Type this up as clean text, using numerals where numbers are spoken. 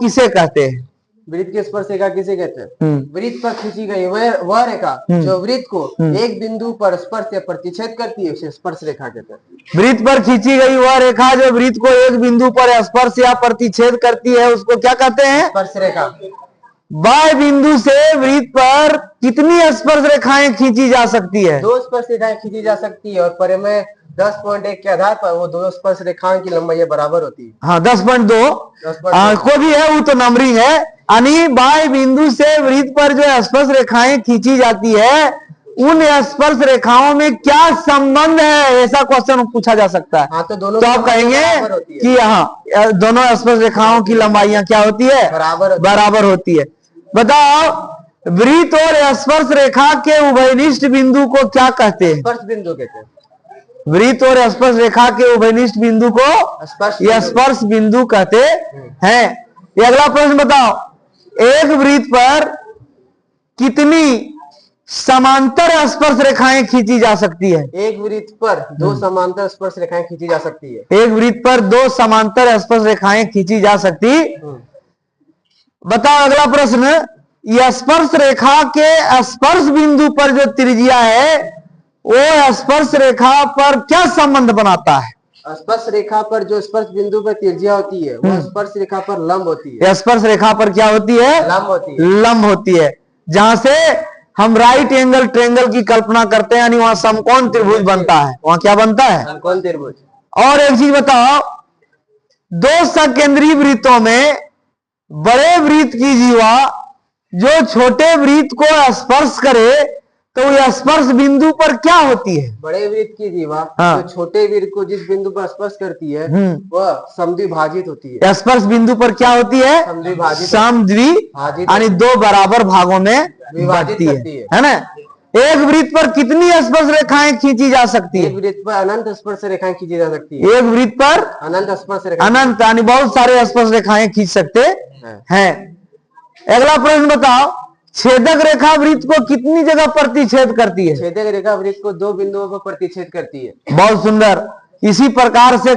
किसे कहते हैं? वृत्त की स्पर्श रेखा किसे कहते हैं? वृत्त पर खींची गई वह रेखा जो वृत्त को एक बिंदु पर स्पर्श या प्रतिच्छेद करती है उसे स्पर्श रेखा कहते हैं। वृत्त पर खींची गई वह रेखा जो वृत्त को एक बिंदु पर स्पर्श या प्रतिच्छेद करती है उसको क्या कहते हैं? स्पर्श रेखा। बाह्य बिंदु से वृत्त पर कितनी स्पर्श रेखाएं खींची जा सकती है? 2 स्पर्श रेखाएं खींची जा सकती है और परिमेय 10.1 के आधार पर वो दोनों स्पर्श रेखाओं की लंबाई बराबर होती है। हाँ 10.2 को भी है, वो तो नंबरिंग है। यानी बाह्य बिंदु से वृत्त पर जो स्पर्श रेखाएं खींची जाती है उन स्पर्श रेखाओं में क्या संबंध है, ऐसा क्वेश्चन पूछा जा सकता है। हाँ, तो दोनों तो आप कहेंगे कि हाँ दोनों स्पर्श रेखाओं की लंबाइयां क्या होती है? बराबर होती है। बताओ वृत्त और स्पर्श रेखा के उभयनिष्ठ बिंदु को क्या कहते हैं? स्पर्श बिंदु कहते हैं। वृत्त और स्पर्श रेखा के उभयनिष्ठ बिंदु को स्पर्श बिंदु कहते हैं। ये अगला प्रश्न बताओ, एक वृत्त पर कितनी समांतर स्पर्श रेखाएं खींची जा सकती है? एक वृत्त पर 2 समांतर स्पर्श रेखाएं खींची जा सकती है। एक वृत्त पर 2 समांतर स्पर्श रेखाएं खींची जा सकती। बताओ अगला प्रश्न, यह स्पर्श रेखा के स्पर्श बिंदु पर जो त्रिज्या है वो स्पर्श रेखा पर क्या संबंध बनाता है? स्पर्श रेखा पर जो स्पर्श बिंदु पर त्रिज्या होती है वो स्पर्श रेखा पर लंब होती है। स्पर्श रेखा पर क्या होती है? लंब होती है। लंब होती है। जहां से हम राइट एंगल ट्रायंगल की कल्पना करते हैं यानी वहां समकोण त्रिभुज बनता है। वहां क्या बनता है? समकोण त्रिभुज। और एक चीज बताओ, 2 सकेंद्रीय वृत्तों में बड़े वृत्त की जीवा जो छोटे वृत्त को स्पर्श करे तो यह स्पर्श बिंदु पर क्या होती है? बड़े वृत्त की जीवा हाँ। जो छोटे वृत्त को जिस बिंदु पर स्पर्श करती है वह समद्विभाजित होती है। स्पर्श बिंदु पर क्या होती है? समद्विभाजित यानी 2 बराबर भागों में विभाजित है ना। एक वृत्त पर कितनी स्पर्श रेखाएं खींची जा सकती है? एक वृत्त पर अनंत स्पर्श रेखाएं खींची जा सकती है। एक वृत्त पर अनंत स्पर्श रेखाएं, अनंत यानी बहुत सारे स्पर्श रेखाएं खींच सकते हैं। अगला प्रश्न बताओ, छेदक रेखा वृत्त को कितनी जगह प्रतिच्छेद करती है? छेदक रेखा वृत्त को 2 बिंदुओं पर प्रतिच्छेद करती है। बहुत सुंदर। इसी प्रकार से